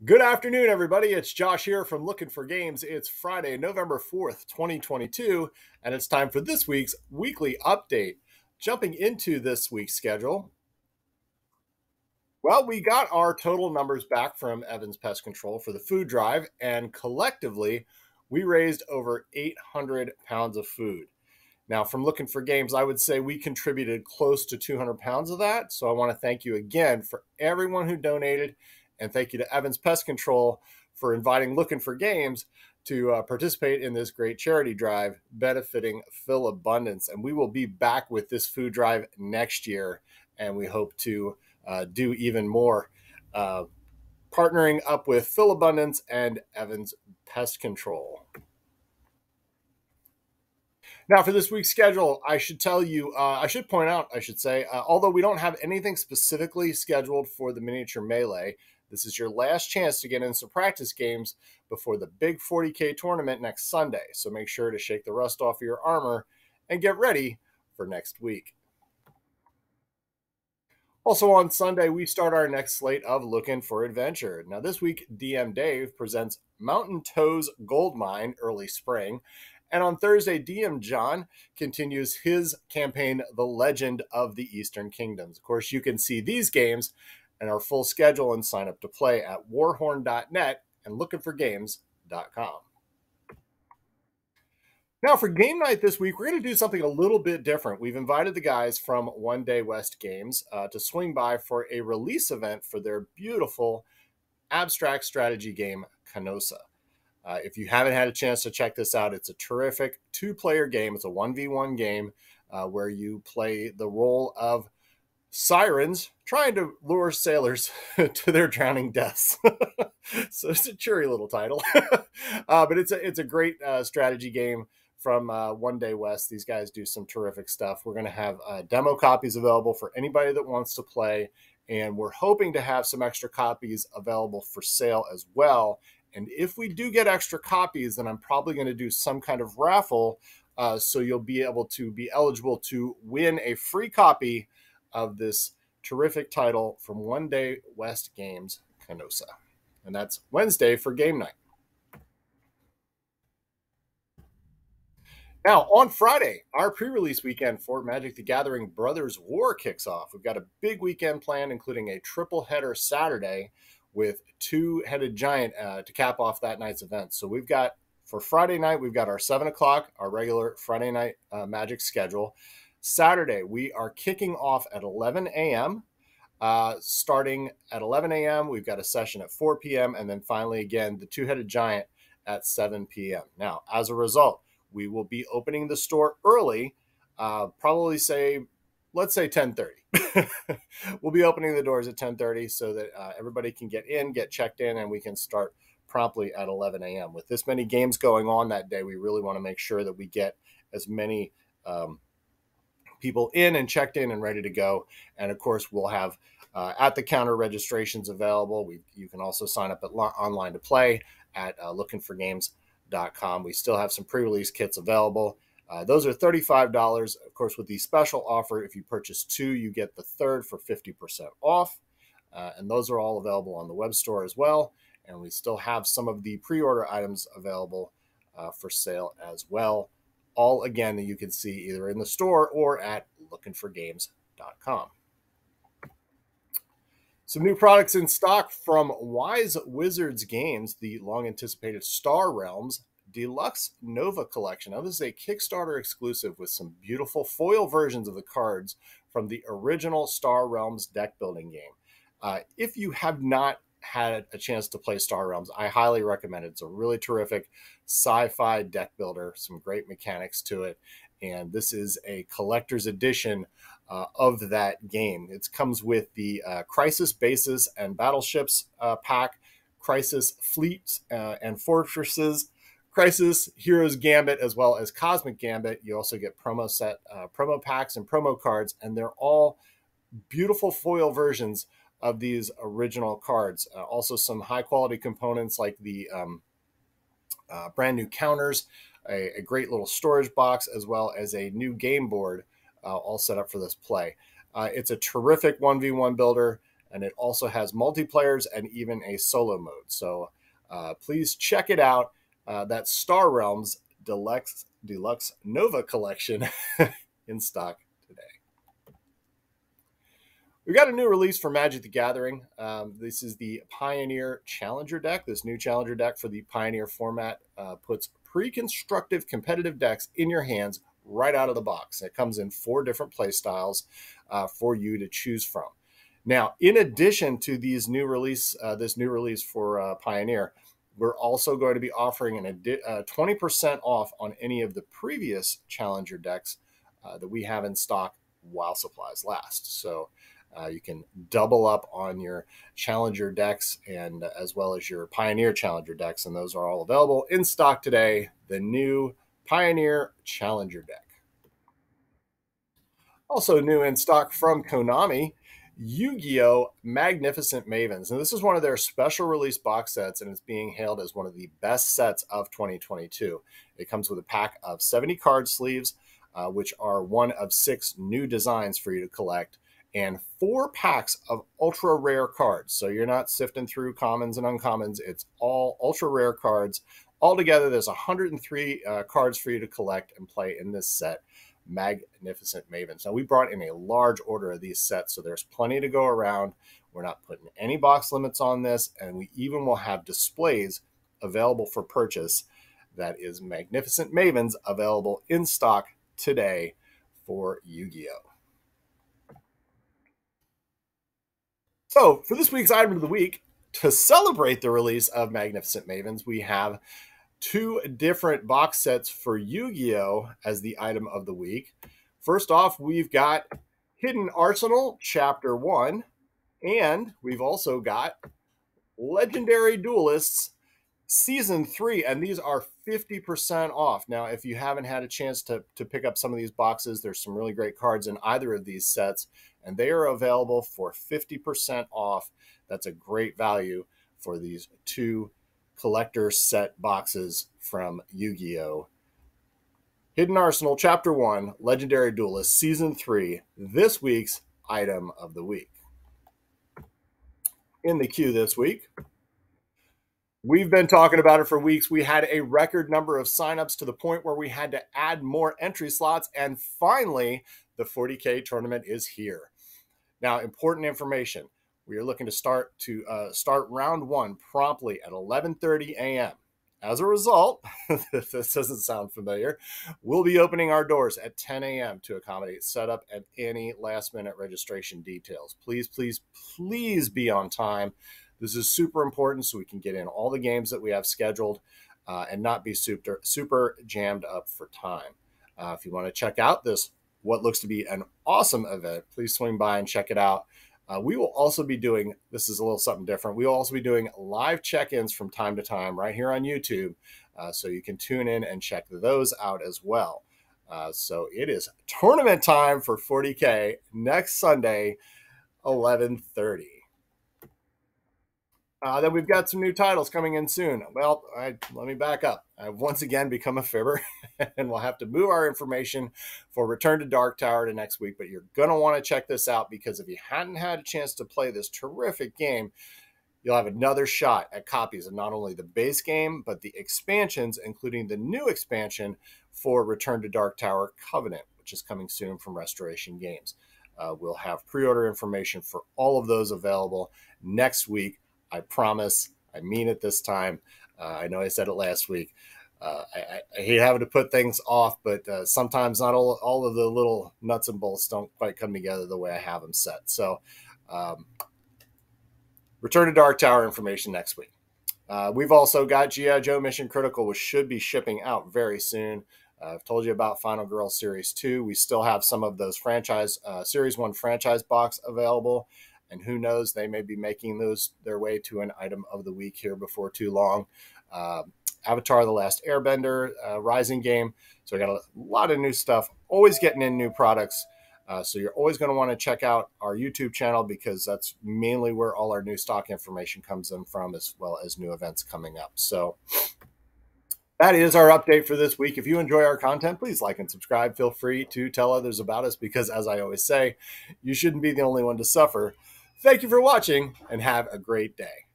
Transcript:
Good afternoon, everybody. It's Josh here from Looking for Games. It's Friday, November 4th, 2022, and it's time for this week's weekly update. Jumping into this week's schedule, well, we got our total numbers back from Evans Pest Control for the food drive, and collectively, we raised over 800 pounds of food. Now, from Looking for Games, I would say we contributed close to 200 pounds of that. So I want to thank you again for everyone who donated. And thank you to Evans Pest Control for inviting Looking for Games to participate in this great charity drive benefiting Phil Abundance. And we will be back with this food drive next year. And we hope to do even more, partnering up with Phil Abundance and Evans Pest Control. Now, for this week's schedule, I should point out, although we don't have anything specifically scheduled for the Miniature Melee, this is your last chance to get in some practice games before the big 40K tournament next Sunday. So make sure to shake the rust off of your armor and get ready for next week. Also on Sunday, we start our next slate of Looking for Adventure. Now, this week, DM Dave presents Mountain Toes Gold Mine Early Spring. And on Thursday, DM John continues his campaign, The Legend of the Eastern Kingdoms. Of course, you can see these games and our full schedule and sign up to play at warhorn.net and lookingforgames.com. Now, for game night this week, we're going to do something a little bit different. We've invited the guys from One Day West Games to swing by for a release event for their beautiful abstract strategy game, Canossa. If you haven't had a chance to check this out, it's a terrific two-player game. It's a 1v1 game where you play the role of sirens trying to lure sailors to their drowning deaths. So it's a cheery little title. But it's a great strategy game from One Day West. These guys do some terrific stuff. We're going to have demo copies available for anybody that wants to play, and we're hoping to have some extra copies available for sale as well. And if we do get extra copies, then I'm probably going to do some kind of raffle, so you'll be able to be eligible to win a free copy of this terrific title from One Day West Games, Canossa. And that's Wednesday for game night. Now, on Friday, our pre-release weekend for Magic the Gathering Brothers War kicks off. We've got a big weekend planned, including a triple header Saturday with Two-Headed Giant to cap off that night's event. So we've got, for Friday night, we've got our 7 o'clock, our regular Friday night Magic schedule. Saturday, we are kicking off at 11 a.m. Starting at 11 a.m., we've got a session at 4 p.m. And then finally, again, the Two-Headed Giant at 7 p.m. Now, as a result, we will be opening the store early, probably let's say 10:30. We'll be opening the doors at 10:30 so that everybody can get checked in, and we can start promptly at 11 a.m. With this many games going on that day, we really want to make sure that we get as many people in and checked in and ready to go. And of course, we'll have at the counter registrations available. You can also sign up online to play at lookingforgames.com. We still have some pre-release kits available. Those are $35. Of course, with the special offer, if you purchase 2, you get the third for 50% off. And those are all available on the web store as well. And we still have some of the pre-order items available for sale as well. All, again, that you can see either in the store or at lookingforgames.com. Some new products in stock from Wise Wizards Games, the long-anticipated Star Realms Deluxe Nova Collection. Now, this is a Kickstarter exclusive with some beautiful foil versions of the cards from the original Star Realms deck building game. If you have not had a chance to play Star Realms, I highly recommend it. It's a really terrific sci-fi deck builder, some great mechanics to it, and this is a collector's edition of that game. It comes with the Crisis Bases and Battleships pack, Crisis Fleets and Fortresses, Crisis Heroes Gambit, as well as Cosmic Gambit. You also get promo packs and promo cards, and they're all beautiful foil versions of these original cards. Also some high quality components like the brand new counters, a great little storage box, as well as a new game board all set up for this play. It's a terrific 1v1 builder. and it also has multiplayers and even a solo mode. So please check it out. That's Star Realms Deluxe Nova Collection in stock today. We've got a new release for Magic the Gathering. This is the Pioneer Challenger deck. This new Challenger deck for the Pioneer format puts pre-constructive competitive decks in your hands right out of the box. It comes in 4 different play styles for you to choose from. Now, in addition to these new release, this new release for Pioneer, we're also going to be offering 20% off on any of the previous Challenger decks that we have in stock while supplies last. So you can double up on your Challenger decks and as well as your Pioneer Challenger decks, and those are all available in stock today. The new Pioneer Challenger deck. Also new in stock from Konami, Yu-Gi-Oh! Magnificent Mavens. And this is one of their special release box sets, and it's being hailed as one of the best sets of 2022. It comes with a pack of 70 card sleeves, which are one of 6 new designs for you to collect, and 4 packs of ultra rare cards. So you're not sifting through commons and uncommons. It's all ultra rare cards. Altogether, there's 103 cards for you to collect and play in this set. Magnificent Mavens. Now, we brought in a large order of these sets, so there's plenty to go around. We're not putting any box limits on this, and we even will have displays available for purchase. That is Magnificent Mavens available in stock today for Yu-Gi-Oh! So, for this week's item of the week, to celebrate the release of Magnificent Mavens, we have 2 different box sets for Yu-Gi-Oh! As the item of the week. First off, we've got Hidden Arsenal Chapter 1, and we've also got Legendary Duelists Season 3, and these are 50% off. Now, if you haven't had a chance to pick up some of these boxes, there's some really great cards in either of these sets, and they are available for 50% off. That's a great value for these 2 collector set boxes from Yu-Gi-Oh! Hidden Arsenal Chapter 1, Legendary Duelist Season 3, this week's item of the week. In the queue this week, we've been talking about it for weeks. We had a record number of signups to the point where we had to add more entry slots, and finally, the 40K tournament is here. Now, important information. We are looking to start round 1 promptly at 11:30 a.m. As a result, if this doesn't sound familiar, we'll be opening our doors at 10 a.m. to accommodate setup and any last-minute registration details. Please, please, please be on time. This is super important so we can get in all the games that we have scheduled and not be super jammed up for time. If you want to check out what looks to be an awesome event, please swing by and check it out. We will also be doing, this is a little something different, we will also be doing live check-ins from time to time right here on YouTube, so you can tune in and check those out as well. So it is tournament time for 40K next Sunday, 11:30. Then we've got some new titles coming in soon. Well, let me back up. I've once again become a fibber, and we'll have to move our information for Return to Dark Tower to next week. But you're going to want to check this out, because if you hadn't had a chance to play this terrific game, you'll have another shot at copies of not only the base game, but the expansions, including the new expansion for Return to Dark Tower Covenant, which is coming soon from Restoration Games. We'll have pre-order information for all of those available next week. I promise. I mean it this time. I know I said it last week. I hate having to put things off, but sometimes not all of the little nuts and bolts don't quite come together the way I have them set. So Return to Dark Tower information next week. We've also got G.I. Joe Mission Critical, which should be shipping out very soon. I've told you about Final Girl Series 2. We still have some of those Series 1 franchise box available. And who knows, they may be making their way to an item of the week here before too long. Avatar: The Last Airbender, Rising game. So we got a lot of new stuff, always getting in new products. So you're always going to want to check out our YouTube channel, because that's mainly where all our new stock information comes in from, as well as new events coming up. So that is our update for this week. If you enjoy our content, please like and subscribe. Feel free to tell others about us, because as I always say, you shouldn't be the only one to suffer. Thank you for watching and have a great day.